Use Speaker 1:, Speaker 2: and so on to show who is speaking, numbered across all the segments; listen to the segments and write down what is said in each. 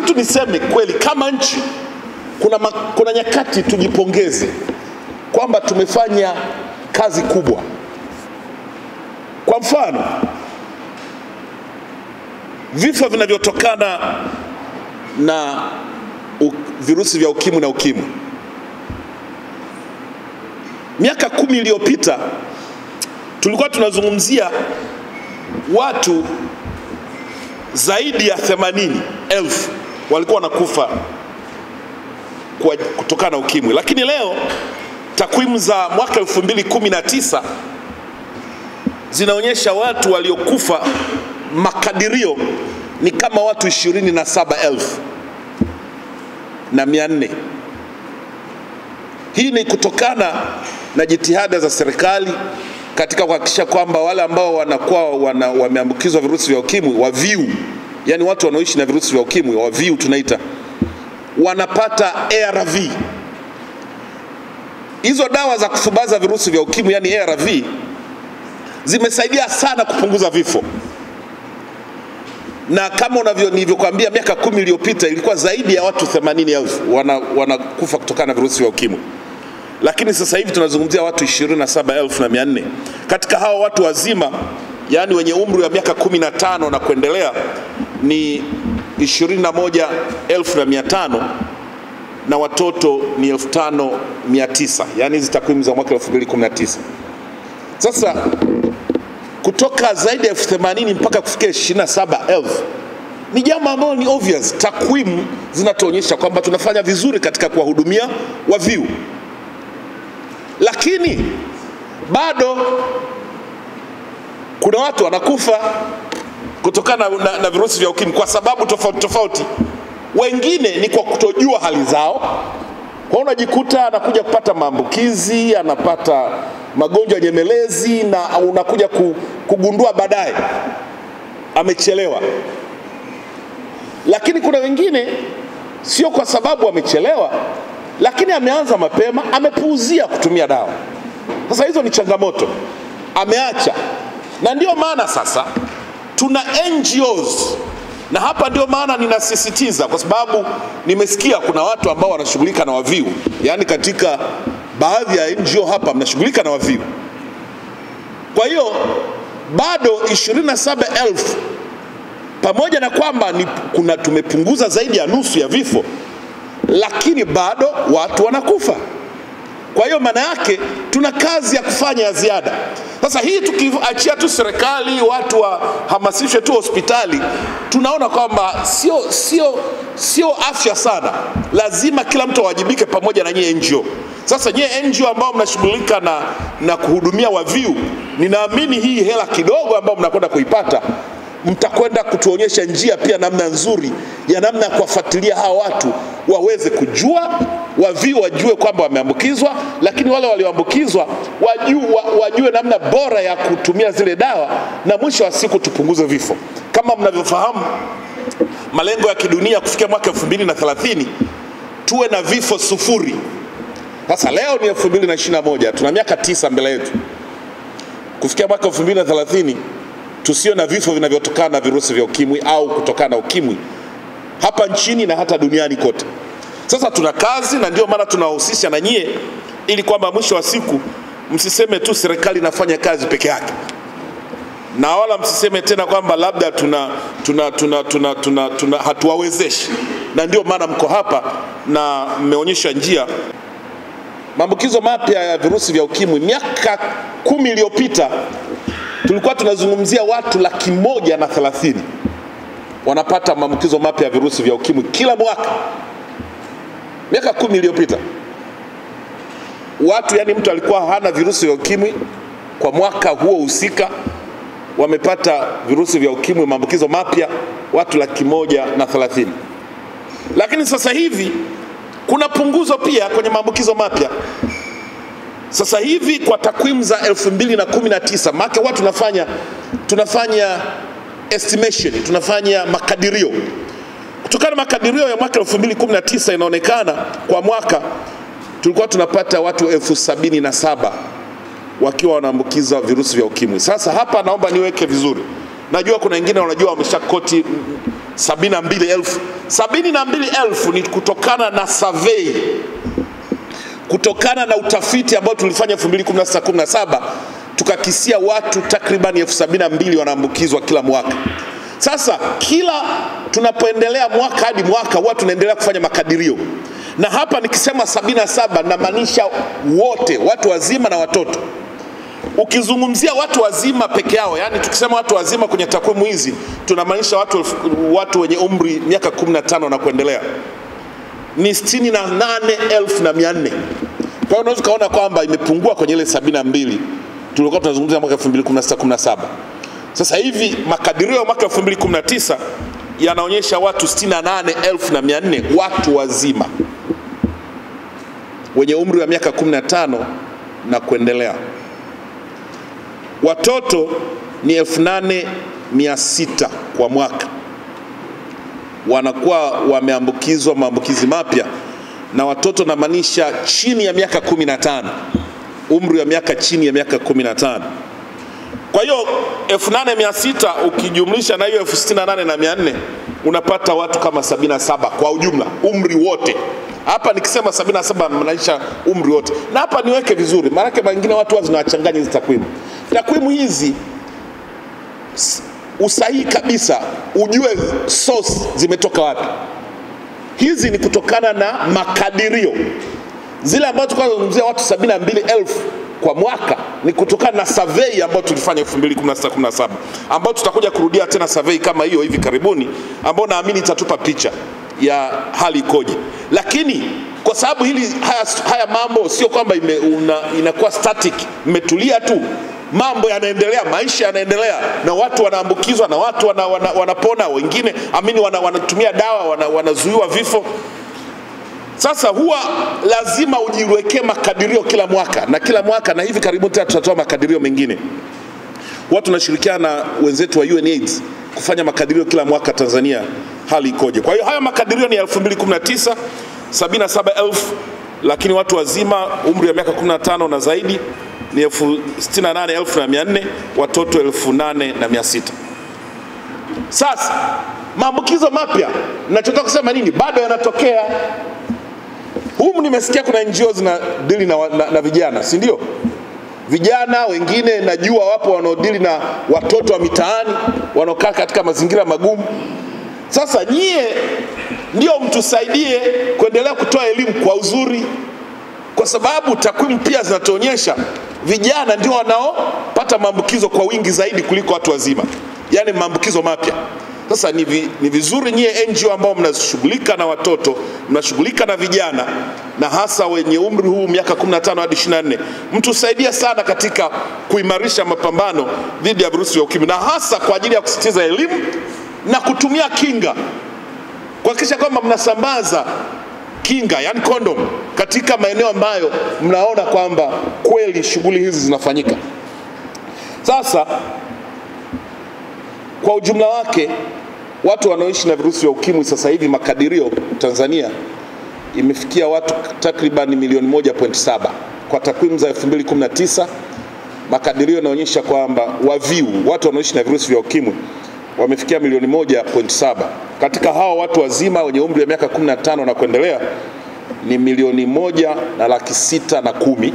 Speaker 1: Lakini tu niseme kweli, kama nchi kuna nyakati tujipongeze kwamba tumefanya kazi kubwa. Kwa mfano, vifo vinavyotokana na virusi vya ukimwi na ukimwi, miaka 10 iliyopita tulikuwa tunazungumzia watu zaidi ya 80,000 walikuwa wanakufa kutokana na ukimwi. Lakini leo takwimu za mwaka 2019 zinaonyesha watu waliokufa, makadirio ni kama watu 27,400. Hii ni kutokana na jitihada za serikali katika kuhakikisha kwamba wale ambao wanakuwa wameambukizwa virusi vya ukimwi wa VVU, yani watu wanaoishi na virusi vya ukimwi wa VVU tunaita, wanapata ARV. Hizo dawa za kufubaza virusi vya ukimwi, yani ARV, zimesaidia sana kupunguza vifo. Na kama nilivyokuambia, miaka 10 iliyopita ilikuwa zaidi ya watu 80,000 wanakufa kutokana na virusi vya ukimwi. Lakini sasa hivi tunazungumzia watu 27,400. Katika hao watu wazima, yani wenye umri wa miaka 15 na kuendelea, ni 21,500 na watoto ni 5,900. Yani hizi takwimu za mwaka 2019. Sasa kutoka zaidi ya 80,000 mpaka kufikia 27,000 ni jambo ambalo ni obvious. Takwimu zinatuonyesha kwamba tunafanya vizuri katika kuwahudumia VVU. Lakini bado kuna watu wanakufa kutokana na virusi vya ukimwi kwa sababu tofauti tofauti. Wengine ni kwa kutojua hali zao. Kwa unajikuta anakuja kupata maambukizi, anapata magonjwa nyemelezi, na unakuja kugundua baadaye amechelewa. Lakini kuna wengine sio kwa sababu amechelewa, lakini ameanza mapema, amepuuzia kutumia dawa. Sasa hizo ni changamoto, ameacha. Na ndio maana sasa tuna NGOs, na hapa ndio maana ninasisitiza, kwa sababu nimesikia kuna watu ambao wanashughulika na VVU, yani katika baadhi ya NGO hapa mnashughulika na VVU. Kwa hiyo bado 27,000, pamoja na kwamba tumepunguza zaidi ya nusu ya vifo, lakini bado watu wanakufa. Kwa hiyo maana yake tuna kazi ya kufanya ya ziada. Sasa hii tukiachia tu serikali, watu wahamasishe tu hospitali, tunaona kwamba sio afya sana. Lazima kila mtu awajibike, pamoja na nyie NGO. Sasa nyie NGO ambao mnashughulika na kuhudumia VVU, ninaamini hii hela kidogo ambao mnakwenda kuipata, mtakwenda kutuonyesha njia pia, namna nzuri ya namna ya kuwafuatilia hawa watu waweze kujua, VVU wajue kwamba wameambukizwa, lakini wale walioambukizwa wajue namna bora ya kutumia zile dawa, na mwisho wa siku tupunguze vifo. Kama mnavyofahamu, malengo ya kidunia kufikia mwaka 2030 tuwe na vifo 0. Sasa leo ni 2021, tuna miaka 9 mbele yetu. Kufikia mwaka 2030 tusio na vifo vinavyotokana na virusi vya ukimwi au kutokana na ukimwi hapa nchini na hata duniani kote. Sasa tuna kazi, na ndio maana tunawahusisha na nyie, ili kwamba mwisho wa siku msiseme tu serikali inafanya kazi peke yake, na wala msiseme tena kwamba labda hatuwawezeshi. Na ndio maana mko hapa na mmeonyesha njia. Maambukizo mapya ya virusi vya ukimwi, miaka 10 iliyopita tulikuwa tunazungumzia watu 130,000 wanapata maambukizo mapya ya virusi vya ukimwi kila mwaka. Miaka 10 iliyopita watu, yani mtu alikuwa hana virusi vya ukimwi, kwa mwaka huo husika wamepata virusi vya ukimwi maambukizo mapya watu 130,000. Lakini sasa hivi kuna punguzo pia kwenye maambukizo mapya. Sasa hivi kwa takwimu za 2019, maana watu tunafanya estimation, tunafanya makadirio. Kutokana na makadirio ya mwaka 2019 inaonekana kwa mwaka tulikuwa tunapata watu 77,000 wakiwa wanaambukiza virusi vya ukimwi. Sasa hapa naomba niweke vizuri. Najua kuna wengine wanajua wameshakoti 72,000. 72,000 ni kutokana na survey, kutokana na utafiti ambao tulifanya 2016-17, tukakisia watu takriban 72,000 wanaambukizwa kila mwaka. Sasa kila tunapoendelea mwaka hadi mwaka huwa tunaendelea kufanya makadirio. Na hapa nikisema 77 namaanisha wote, watu wazima na watoto. Ukizungumzia watu wazima peke yao, yani tukisema watu wazima kwenye takwimu hizi tunamaanisha watu wenye umri miaka 15 na kuendelea ni 68,400. Kwa hiyo unaweza kuona kwamba imepungua kwenye ile 72 tulikuwa tunazungumzia mwaka 2016-17. Sasa hivi makadirio ya mwaka 2019 yanaonyesha watu 68,400 watu wazima wenye umri wa miaka 15 na kuendelea. Watoto ni 8,600 kwa mwaka wanakuwa wameambukizwa maambukizi mapya, na watoto na maanisha chini ya miaka 15, umri wa miaka chini ya miaka 15. Kwa hiyo 8,600 ukijumlisha na hiyo 68,400 unapata watu kama 77 kwa ujumla, umri wote. Hapa nikisema 77 maanisha umri wote. Na hapa niweke vizuri, maana mengine watu wanachanganya hizi takwimu. Takwimu hizi usahihi kabisa, ujue source zimetoka wapi. Hizi ni kutokana na makadirio. Zile ambazo tulikuwa tunazungumzia watu 72,000 kwa mwaka ni kutokana na survey ambayo tulifanya 2016-17, ambayo tutakuja kurudia tena survey kama hiyo hivi karibuni, ambayo naamini itatupa picha ya hali ikoje. Lakini kwa sababu haya mambo sio kwamba inakuwa static, imetulia tu, mambo yanaendelea, maisha yanaendelea, na watu wanaambukizwa na watu wanapona, wengine wanatumia dawa, wanazuiwa vifo. Sasa huwa lazima ujiwekee makadirio kila mwaka, na hivi karibuni tutatoa makadirio mengine. Watu tunashirikiana na wenzetu wa UNAIDS kufanya makadirio kila mwaka Tanzania hali ikoje. Kwa hiyo haya makadirio ni 2019 77,000, lakini watu wazima umri wa miaka 15 na zaidi ni 68,400, watoto 8,600. Sasa maambukizo mapya, ninachotaka kusema nini? Bado yanatokea. Humu nimesikia kuna NGOs na dili na vijana, si ndio? Vijana wengine najua wapo wanaodili na watoto wa mitaani wanaokaa katika mazingira magumu. Sasa nyie ndio mtusaidie kuendelea kutoa elimu kwa uzuri, kwa sababu takwimu pia zinatuonyesha vijana ndio wanaopata maambukizo kwa wingi zaidi kuliko watu wazima, yani maambukizo mapya. Sasa ni vizuri nyie NGO ambao mnashughulika na watoto, mnashughulika na vijana, na hasa wenye umri huu miaka 15 hadi 24, mtusaidia sana katika kuimarisha mapambano dhidi ya virusi vya ukimwi, na hasa kwa ajili ya kusitiza elimu na kutumia kinga, kuhakikisha kwamba mnasambaza kinga, yani condom, katika maeneo ambayo mnaona kwamba kweli shughuli hizi zinafanyika. Sasa kwa ujumla wake, watu wanaoishi na virusi vya ukimwi sasa hivi makadirio Tanzania imefikia watu takriban milioni 1.7. Kwa takwimu za 2019 makadirio yanaonyesha kwamba watu wanaoishi na virusi vya ukimwi wamefikia milioni 1.7. Katika hao watu wazima wenye umri wa miaka 15 na kuendelea ni milioni 1,610,000,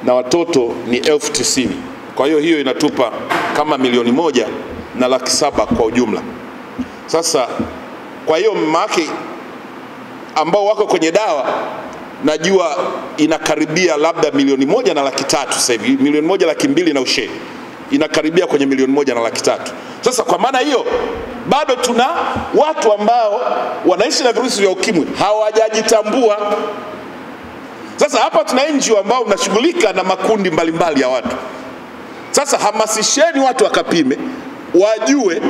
Speaker 1: na watoto ni 90,000. Kwa hiyo hiyo inatupa kama milioni 1,700,000 kwa ujumla. Sasa kwa hiyo maki ambao wako kwenye dawa najua inakaribia labda milioni 1,300,000 sasa hivi, milioni 1,200,000 na ushe, inakaribia kwenye milioni 1,300,000. Sasa kwa maana hiyo bado tuna watu ambao wanaishi na virusi vya ukimwi hawajajitambua. Sasa hapa tuna NGO ambao mnashughulika na makundi mbalimbali ya watu. Sasa hamasisheni watu wakapime, wajue,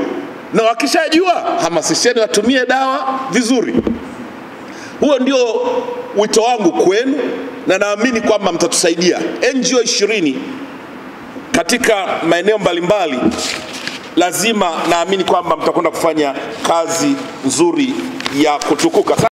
Speaker 1: na wakishajua hamasisheni watumie dawa vizuri. Huo ndio wito wangu kwenu, na naamini kwamba mtatusaidia. NGO 20 katika maeneo mbalimbali, lazima naamini kwamba mtakwenda kufanya kazi nzuri ya kutukuka.